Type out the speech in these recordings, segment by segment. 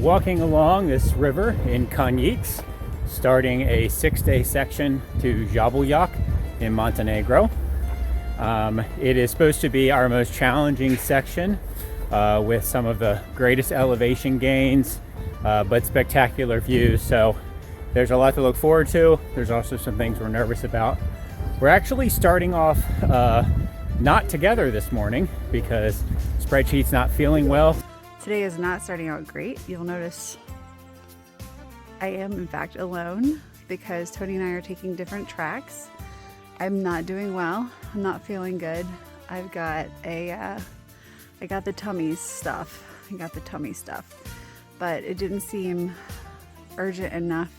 walking along this river in Konjic, starting a 6-day section to Jabuljak in Montenegro. It is supposed to be our most challenging section with some of the greatest elevation gains, but spectacular views. So there's a lot to look forward to. There's also some things we're nervous about. We're actually starting off not together this morning because spreadsheet's not feeling well. Today is not starting out great. You'll notice I am in fact alone because Tony and I are taking different tracks. I'm not doing well. I'm not feeling good. I got the tummy stuff. But it didn't seem urgent enough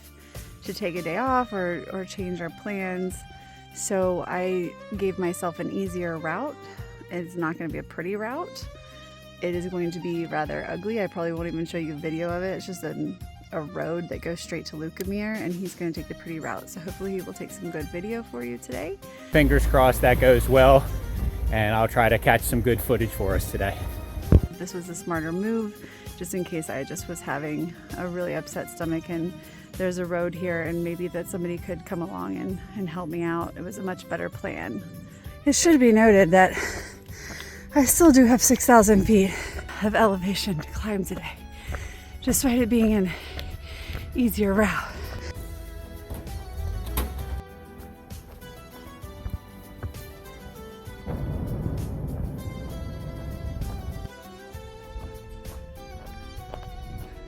to take a day off or change our plans. So I gave myself an easier route. It's not going to be a pretty route. It is going to be rather ugly. I probably won't even show you a video of it. It's just a road that goes straight to Lukemir, and he's going to take the pretty route. So hopefully he will take some good video for you today. Fingers crossed that goes well, and I'll try to catch some good footage for us today. This was a smarter move, just in case I just was having a really upset stomach and there's a road here and maybe that somebody could come along and help me out. It was a much better plan. It should be noted that I still do have 6,000 feet of elevation to climb today, despite it being an easier route.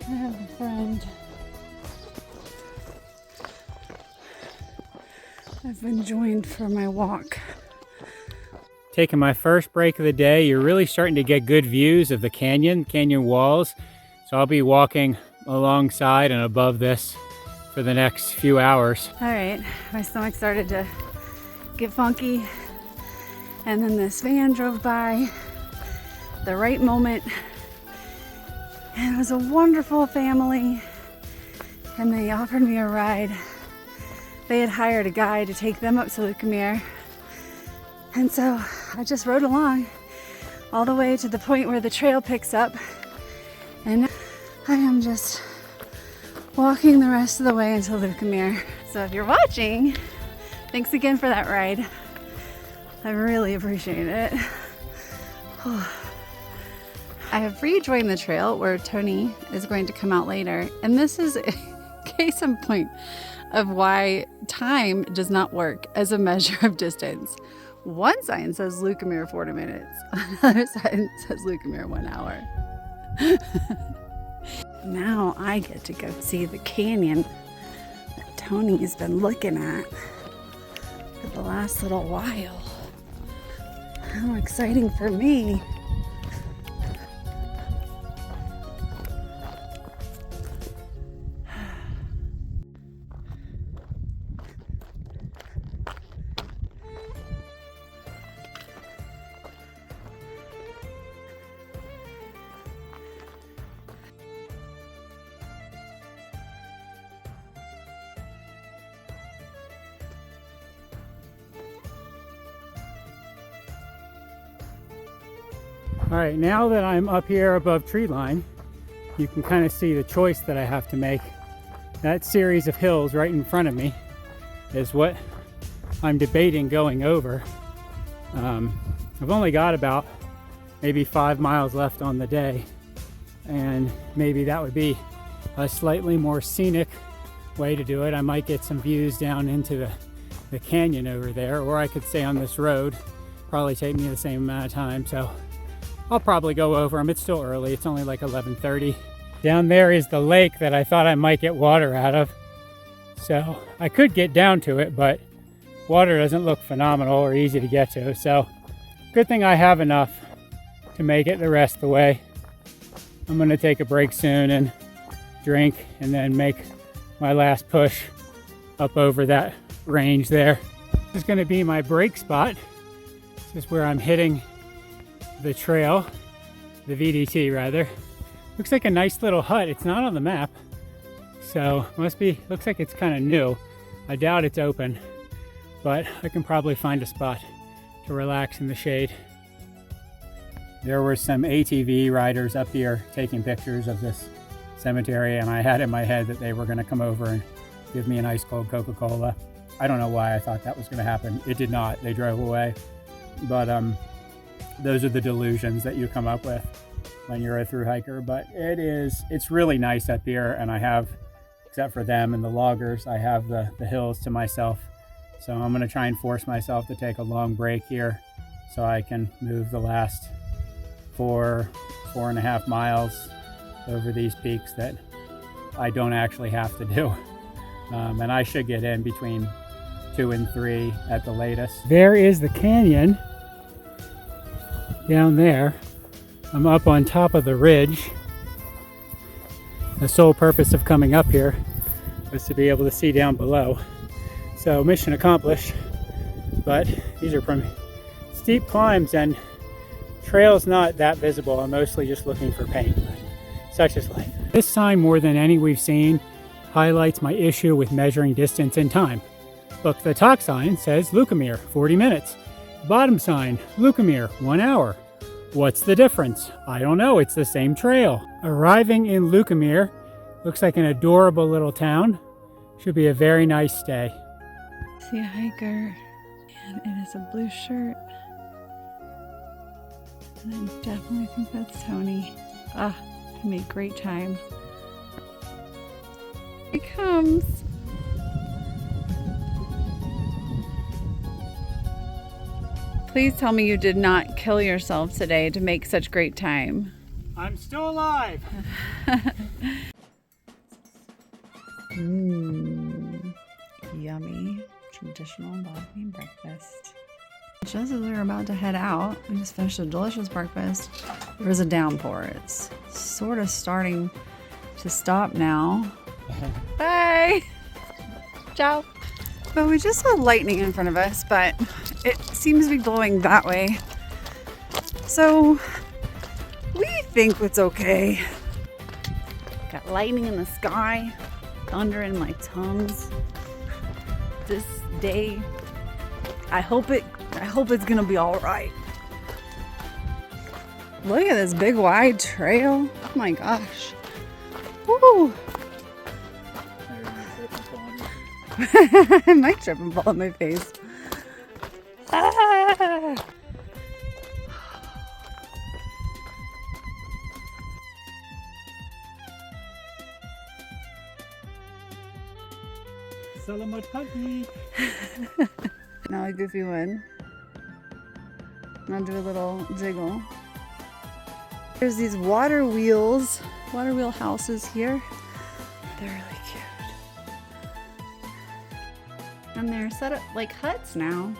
I have a friend. I've been joined for my walk. Taking my first break of the day, you're really starting to get good views of the canyon walls. So I'll be walking alongside and above this for the next few hours. All right, my stomach started to get funky, and then this van drove by the right moment, and it was a wonderful family, and they offered me a ride. They had hired a guy to take them up to Lukemir, and so I just rode along all the way to the point where the trail picks up, and I am just walking the rest of the way until Lukemir. So if you're watching, thanks again for that ride. I really appreciate it. I have rejoined the trail where Tony is going to come out later, and this is a case in point of why time does not work as a measure of distance. One sign says Lukemir 40 minutes, another sign says Lukemir 1 hour. Now I get to go see the canyon that Tony's been looking at for the last little while. How exciting for me. All right, now that I'm up here above tree line, you can kind of see the choice that I have to make. That series of hills right in front of me is what I'm debating going over. I've only got about maybe 5 miles left on the day, and maybe that would be a slightly more scenic way to do it. I might get some views down into the canyon over there, or I could stay on this road. Probably take me the same amount of time, so I'll probably go over them. It's still early. It's only like 11:30. Down there is the lake that I thought I might get water out of. So I could get down to it, but water doesn't look phenomenal or easy to get to. So good thing I have enough to make it the rest of the way. I'm going to take a break soon and drink and then make my last push up over that range there. This is going to be my break spot. This is where I'm hitting the trail, the VDT rather. Looks like a nice little hut. It's not on the map, so looks like it's kind of new. I doubt it's open, but I can probably find a spot to relax in the shade. There were some ATV riders up here taking pictures of this cemetery, and I had in my head that they were going to come over and give me an ice cold Coca-Cola. I don't know why I thought that was going to happen. It did not. They drove away. But those are the delusions that you come up with when you're a thru hiker. But it's really nice up here, and I have, except for them and the loggers, I have the hills to myself. So I'm going to try and force myself to take a long break here so I can move the last 4.5 miles over these peaks that I don't actually have to do. And I should get in between 2 and 3 at the latest. There is the canyon down there. I'm up on top of the ridge. The sole purpose of coming up here was to be able to see down below. So mission accomplished, but these are from steep climbs and trail's not that visible. I'm mostly just looking for paint, but such is life. This sign, more than any we've seen, highlights my issue with measuring distance and time. Look, the top sign says Lukamir, 40 minutes. Bottom sign, Lukamir, 1 hour. What's the difference? I don't know, it's the same trail. Arriving in Lukamir, looks like an adorable little town. Should be a very nice stay. See a hiker, and it is a blue shirt. And I definitely think that's Tony. Ah, I made great time. Here he comes. Please tell me you did not kill yourself today to make such great time. I'm still alive. Yummy traditional Bosnian breakfast. Just as we were about to head out, we just finished a delicious breakfast. There was a downpour. It's sort of starting to stop now. Bye. Ciao. But we just saw lightning in front of us, but it seems to be blowing that way. So we think it's okay. Got lightning in the sky, thunder in my Tums. This day, I hope it's gonna be all right. Look at this big wide trail. Oh my gosh. Woo! I might trip and fall on my face. Ah! Salamat pagi. Now a goofy one. I'll do a little jiggle. There's these water wheel houses here. They're really cute. And they're set up like huts now.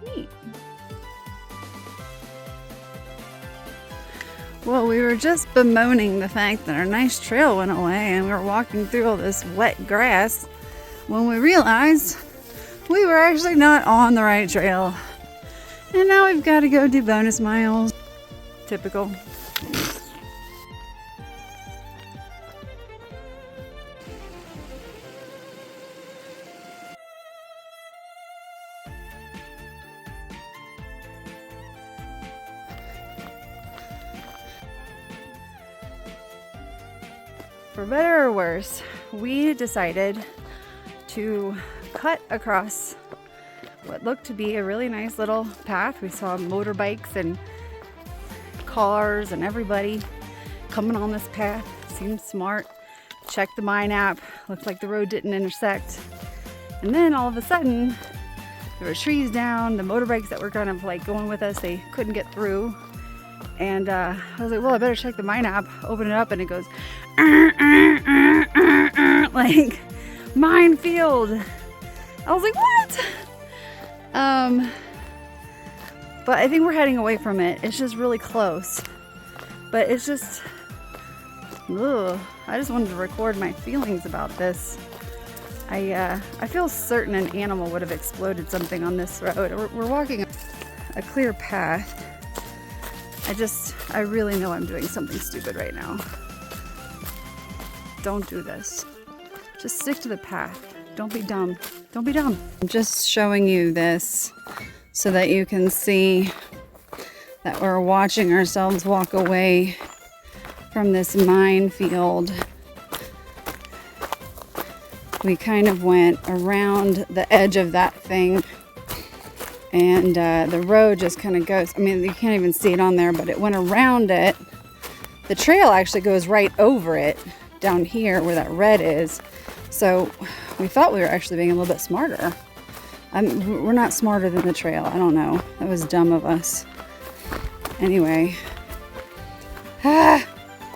Neat. Well, we were just bemoaning the fact that our nice trail went away and we were walking through all this wet grass when we realized we were actually not on the right trail. And now we've got to go do bonus miles. Typical. For better or worse, we decided to cut across what looked to be a really nice little path. We saw motorbikes and cars and everybody coming on this path. Seemed smart. Checked the Mine app. Looked like the road didn't intersect. And then all of a sudden, there were trees down. The motorbikes that were kind of like going with us, they couldn't get through. And I was like, well, I better check the Mine app. Open it up and it goes like minefield. I was like, what? But I think we're heading away from it. It's just really close. But it's just, ugh. I just wanted to record my feelings about this. I feel certain an animal would have exploded something on this road. We're walking a clear path. I really know I'm doing something stupid right now. Don't do this. Just stick to the path. Don't be dumb. Don't be dumb. I'm just showing you this so that you can see that we're watching ourselves walk away from this minefield. We kind of went around the edge of that thing, and the road just kind of goes, I mean, you can't even see it on there, but it went around it. The trail actually goes right over it down here where that red is. So we thought we were actually being a little bit smarter. We're not smarter than the trail. I don't know. That was dumb of us. Anyway.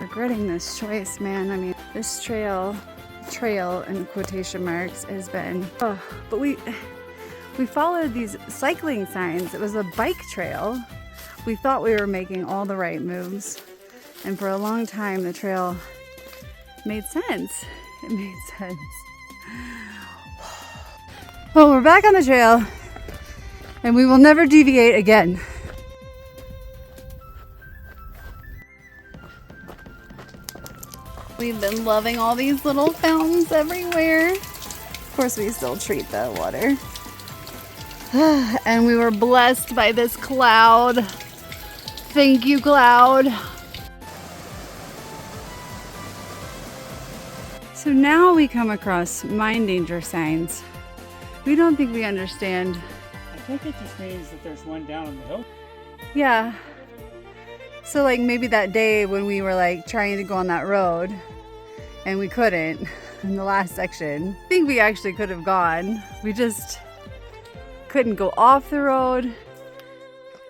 Regretting this choice, man. I mean, this trail in quotation marks has been, but we followed these cycling signs. It was a bike trail. We thought we were making all the right moves. And for a long time, the trail made sense. It made sense. Well, we're back on the trail, and we will never deviate again. We've been loving all these little fountains everywhere. Of course, we still treat the water. And we were blessed by this cloud. Thank you, cloud. So now we come across mine danger signs. We don't think we understand. I think it just means that there's one down on the hill. Yeah. So like maybe that day when we were like trying to go on that road and we couldn't in the last section. I think we actually could have gone. We just couldn't go off the road.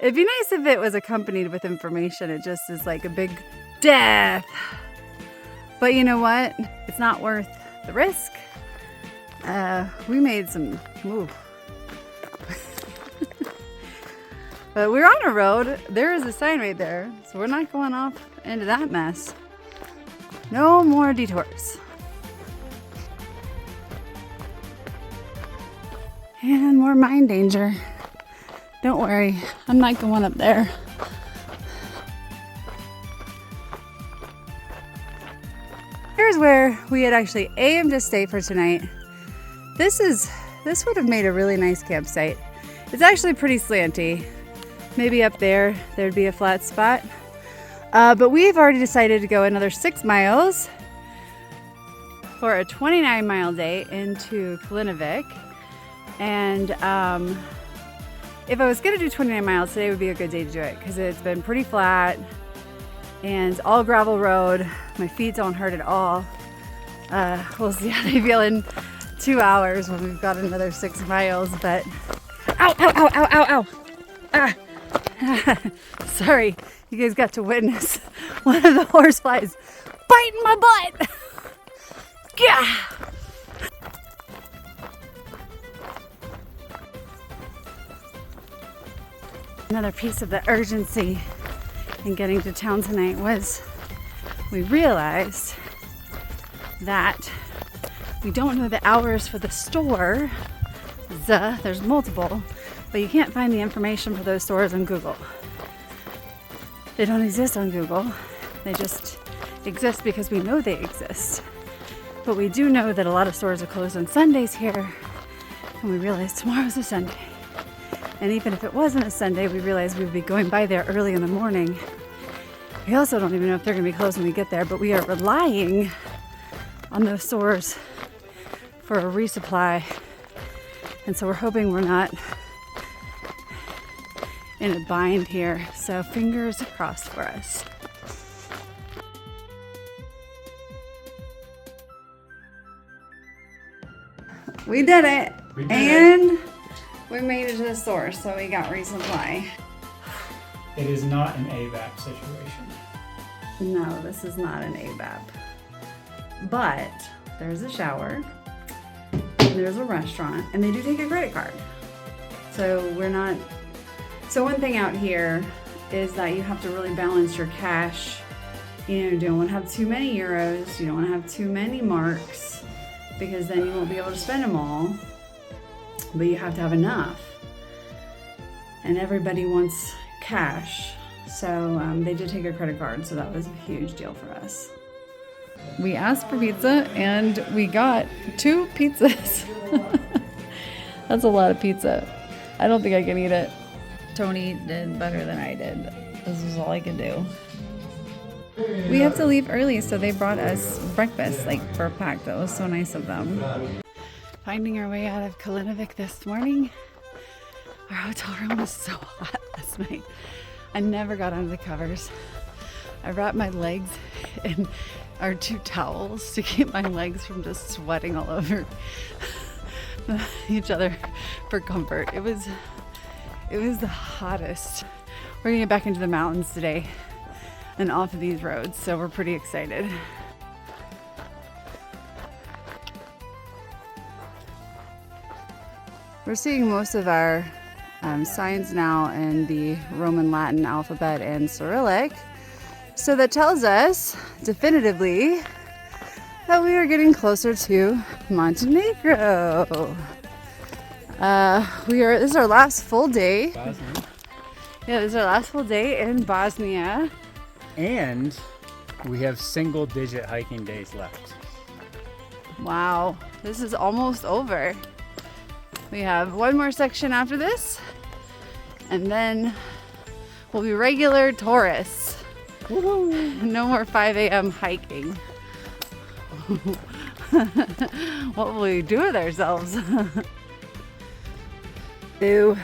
It'd be nice if it was accompanied with information. It just is like a big death. But you know what? It's not worth the risk. We made some move. But we're on a road. There is a sign right there. So we're not going off into that mess. No more detours. And more mine danger. Don't worry, I'm not going up there. Here's where we had actually aimed to stay for tonight. This would have made a really nice campsite. It's actually pretty slanty. Maybe up there, there'd be a flat spot. But we've already decided to go another 6 miles for a 29-mile day into Kalinavik. And if I was gonna do 29 miles, today would be a good day to do it because it's been pretty flat and all gravel road. My feet don't hurt at all. We'll see how they feel in 2 hours when we've got another 6 miles, but ow, ow, ow, ow, ow, ow. Ah. Sorry, you guys got to witness one of the horseflies biting my butt. Yeah. Another piece of the urgency in getting to town tonight was we realized that we don't know the hours for the store. There's multiple, but you can't find the information for those stores on Google. They don't exist on Google. They just exist because we know they exist. But we do know that a lot of stores are closed on Sundays here, and we realized tomorrow's a Sunday. And even if it wasn't a Sunday, we realized we would be going by there early in the morning. We also don't even know if they're going to be closed when we get there, but we are relying on those stores for a resupply. And so we're hoping we're not in a bind here. So fingers crossed for us. We did it. And we made it to the store, so we got resupply. It is not an AVAP situation. No, this is not an ABAP. But there's a shower, and there's a restaurant, and they do take a credit card. So we're not... So one thing out here is that you have to really balance your cash. You don't want to have too many euros, you don't want to have too many marks, because then you won't be able to spend them all. But you have to have enough. And everybody wants cash. So they did take a credit card, so that was a huge deal for us. We asked for pizza and we got 2 pizzas. That's a lot of pizza. I don't think I can eat it. Tony did better than I did. This is all I could do. We have to leave early, so they brought us breakfast, like for a pack. That was so nice of them. Finding our way out of Kalinovic this morning. Our hotel room was so hot last night. I never got under the covers. I wrapped my legs in our 2 towels to keep my legs from just sweating all over each other for comfort. It was the hottest. We're gonna get back into the mountains today and off of these roads, so we're pretty excited. We're seeing most of our signs now in the Roman Latin alphabet and Cyrillic. So that tells us definitively that we are getting closer to Montenegro. This is our last full day. Bosnia. Yeah, this is our last full day in Bosnia. And we have single-digit hiking days left. Wow, this is almost over. We have one more section after this, and then we'll be regular tourists. Woohoo. No more 5 a.m. hiking. What will we do with ourselves? Ew.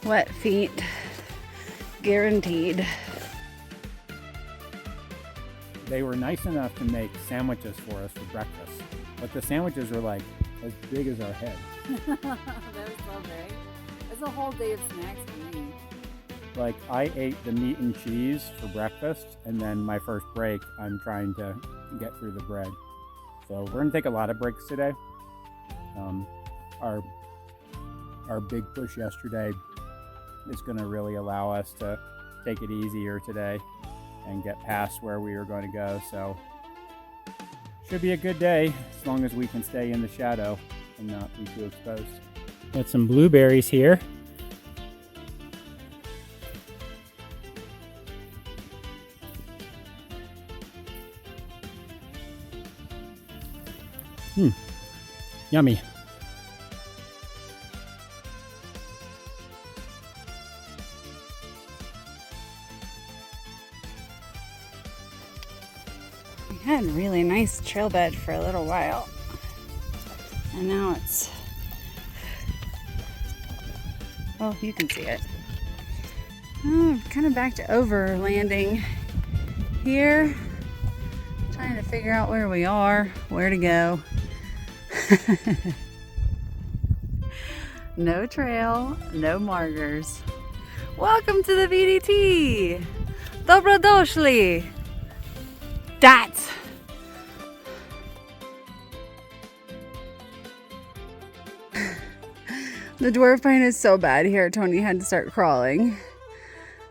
Wet feet. Guaranteed. They were nice enough to make sandwiches for us for breakfast, but the sandwiches were like as big as our head. That was so big. It's a whole day of snacks for me. Like, I ate the meat and cheese for breakfast, and then my first break, I'm trying to get through the bread. So we're gonna take a lot of breaks today. Our big push yesterday is gonna really allow us to take it easier today and get past where we were going to go. So should be a good day as long as we can stay in the shadow and not be too exposed. Got some blueberries here. Yummy. We had a really nice trail bed for a little while, and now it's, well, you can see it. Oh, kind of back to overlanding here, trying to figure out where we are, where to go. No trail, no markers. Welcome to the VDT. Dobrodošli. That's the dwarf pine is so bad here. Tony had to start crawling,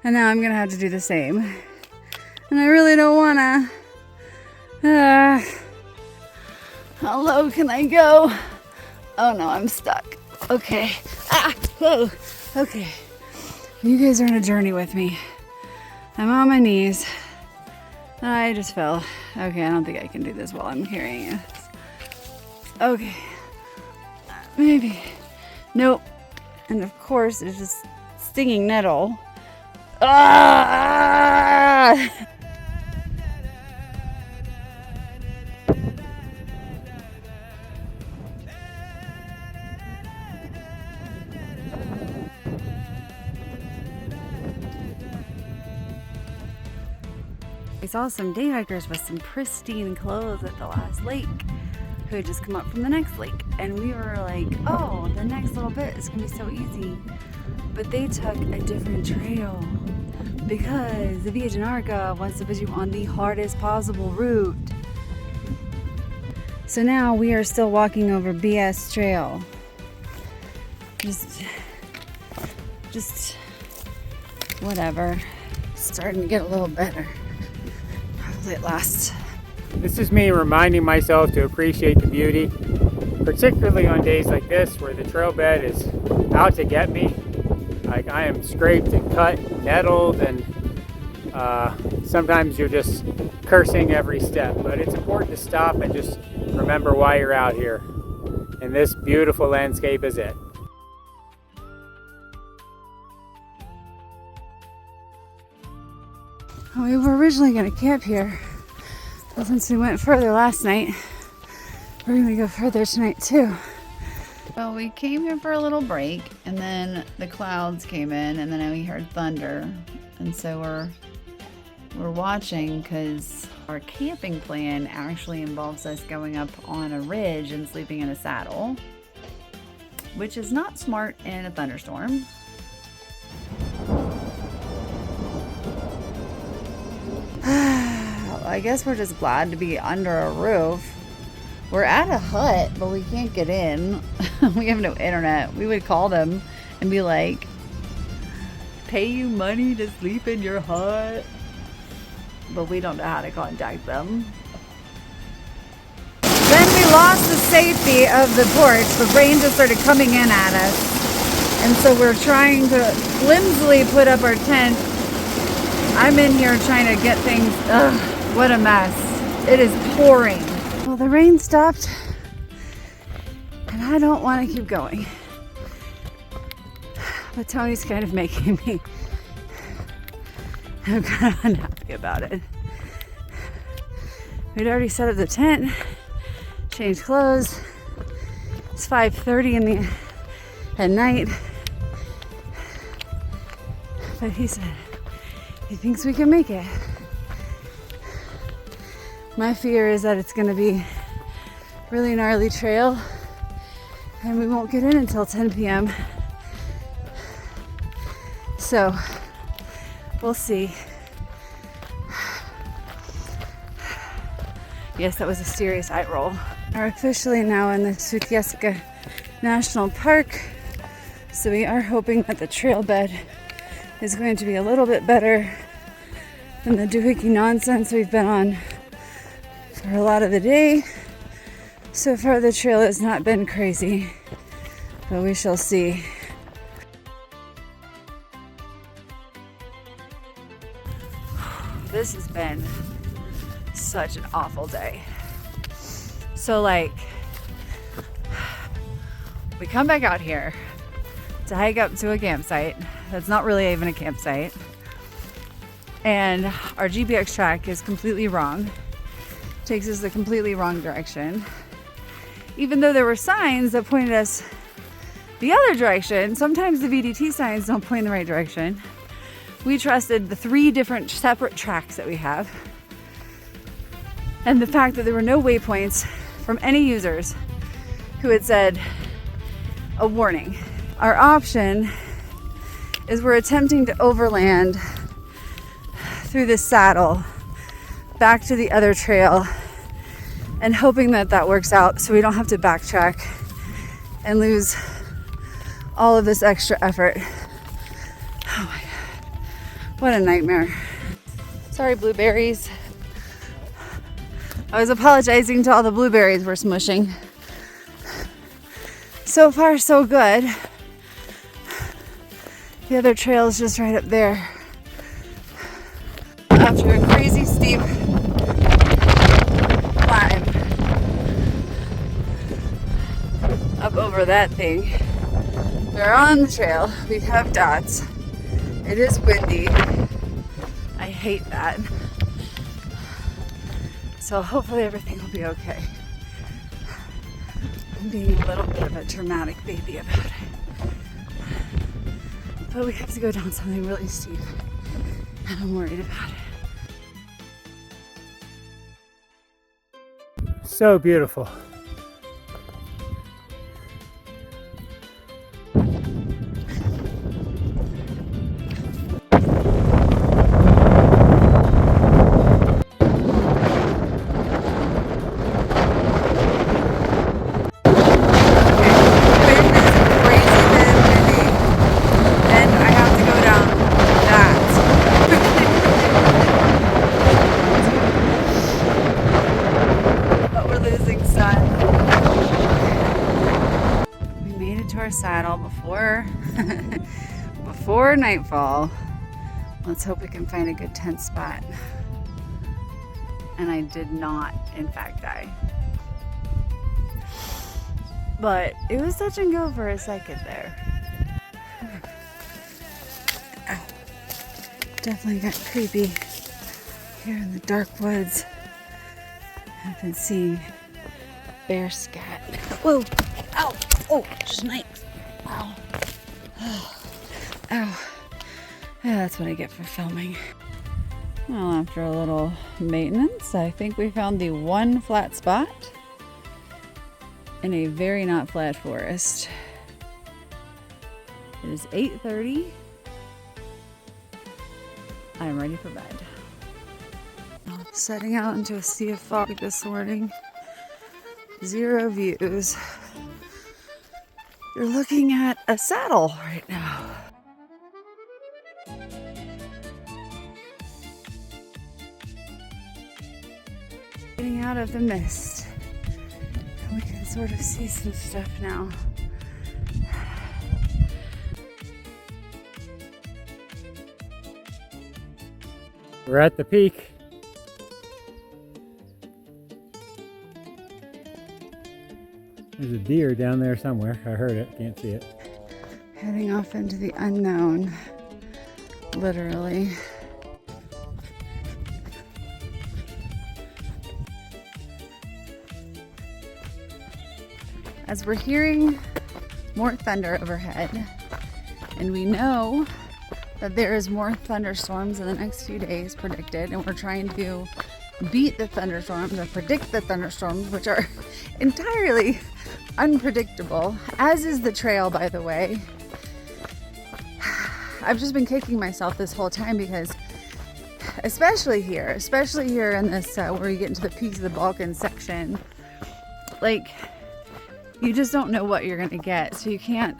and now I'm gonna have to do the same. And I really don't wanna. How low can I go? Oh no, I'm stuck. Okay. Whoa. Okay. You guys are on a journey with me. I'm on my knees. I just fell. Okay, I don't think I can do this while I'm carrying it. Okay. Maybe. Nope. And of course, there's this stinging nettle. Ah! We saw some day hikers with some pristine clothes at the last lake who had just come up from the next lake, and we were like, oh, the next little bit is gonna be so easy. But they took a different trail because the Via Dinarica wants to put you on the hardest possible route. So now we are still walking over BS Trail. Just whatever. Starting to get a little better. It lasts. This is me reminding myself to appreciate the beauty, particularly on days like this where the trail bed is out to get me. Like, I am scraped and cut, nettled, and sometimes you're just cursing every step. But it's important to stop and just remember why you're out here. And this beautiful landscape is it. We were originally going to camp here, but since we went further last night, we're going to go further tonight too. Well, we came here for a little break, and then the clouds came in, and then we heard thunder, and so we're watching because our camping plan actually involves us going up on a ridge and sleeping in a saddle, which is not smart in a thunderstorm. I guess we're just glad to be under a roof. We're at a hut, but we can't get in. We have no internet. We would call them and be like, pay you money to sleep in your hut? But we don't know how to contact them. Then we lost the safety of the porch. The rain just started coming in at us. And so we're trying to flimsily put up our tent. I'm in here trying to get things. Ugh, what a mess. It is pouring. Well, the rain stopped. And I don't want to keep going. But Tony's kind of making me. I'm kind of unhappy about it. We'd already set up the tent, changed clothes. It's 5:30 at night. But he said he thinks we can make it. My fear is that it's going to be really gnarly trail and we won't get in until 10 p.m. So we'll see. Yes, that was a serious eye roll. We're officially now in the Tjentište National Park. So we are hoping that the trail bed is going to be a little bit better than the doohickey nonsense we've been on for a lot of the day. So far the trail has not been crazy, but we shall see. This has been such an awful day. So we come back out here to hike up to a campsite that's not really even a campsite, and our GPX track is completely wrong, takes us the completely wrong direction, even though there were signs that pointed us the other direction. Sometimes the VDT signs don't point in the right direction. We trusted the 3 different separate tracks that we have, and the fact that there were no waypoints from any users who had said a warning. Our option is we're attempting to overland through this saddle back to the other trail and hoping that that works out so we don't have to backtrack and lose all of this extra effort. Oh my God, what a nightmare. Sorry, blueberries. I was apologizing to all the blueberries we're smushing. So far, so good. The other trail is just right up there. After a crazy steep climb up over that thing, we're on the trail. We have dots. It is windy. I hate that. So hopefully everything will be okay. I'm being a little bit of a dramatic baby about it. But we have to go down something really steep, and I'm worried about it. So beautiful. Saddle before nightfall. Let's hope we can find a good tent spot. And I did not, in fact, die. But it was touch and go for a second there. Ow. Definitely got creepy. Here in the dark woods, I've been seeing bear scat. Whoa! Ow! Oh, snakes! Ow! Oh. Ow! Yeah, that's what I get for filming. Well, after a little maintenance, I think we found the one flat spot in a very not flat forest. It is 8:30. I am ready for bed. Setting out into a sea of fog this morning. 0 views. You're looking at a saddle right now. Getting out of the mist. We can sort of see some stuff now. We're at the peak. There's a deer down there somewhere. I heard it, can't see it. Heading off into the unknown, literally. As we're hearing more thunder overhead, and we know that there is more thunderstorms in the next few days predicted, and we're trying to beat the thunderstorms or predict the thunderstorms, which are entirely unpredictable, as is the trail, by the way. I've just been kicking myself this whole time because especially here in this where you get into the peaks of the Balkans section, like, you just don't know what you're gonna get. So you can't,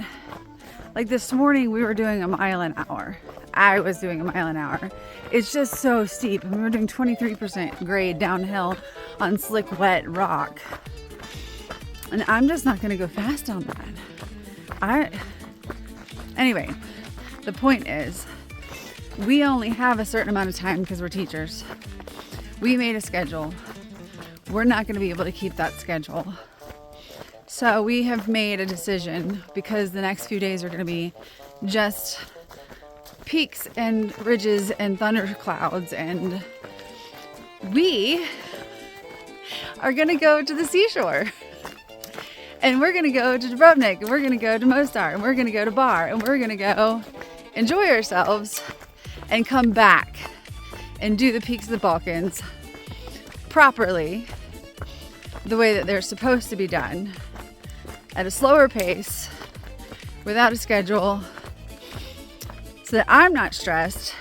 like this morning we were doing a mile an hour. I was doing a mile an hour. It's just so steep. And we were doing 23% grade downhill on slick, wet rock. And I'm just not gonna go fast on that. Anyway, the point is, we only have a certain amount of time because we're teachers. We made a schedule. We're not gonna be able to keep that schedule. So we have made a decision, because the next few days are gonna be just peaks and ridges and thunderclouds, and we are gonna go to the seashore. And we're gonna go to Dubrovnik, and we're gonna go to Mostar, and we're gonna go to Bar, and we're gonna go enjoy ourselves and come back and do the peaks of the Balkans properly, the way that they're supposed to be done, at a slower pace, without a schedule, so that I'm not stressed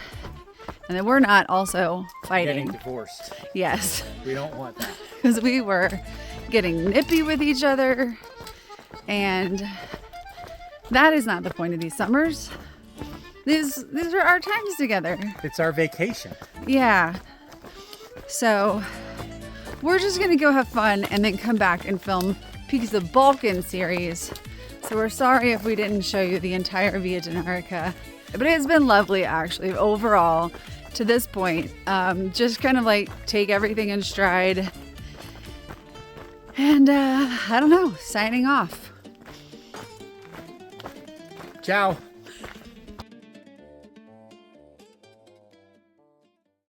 and that we're not also fighting. Getting divorced. Yes. We don't want that. Because we were getting nippy with each other, and that is not the point of these summers. These are our times together. It's our vacation. Yeah. So we're just gonna go have fun and then come back and film Peaks of the Balkan series. So we're sorry if we didn't show you the entire Via Dinarica, but it's been lovely actually overall to this point. Just kind of like take everything in stride. And I don't know, signing off. Ciao.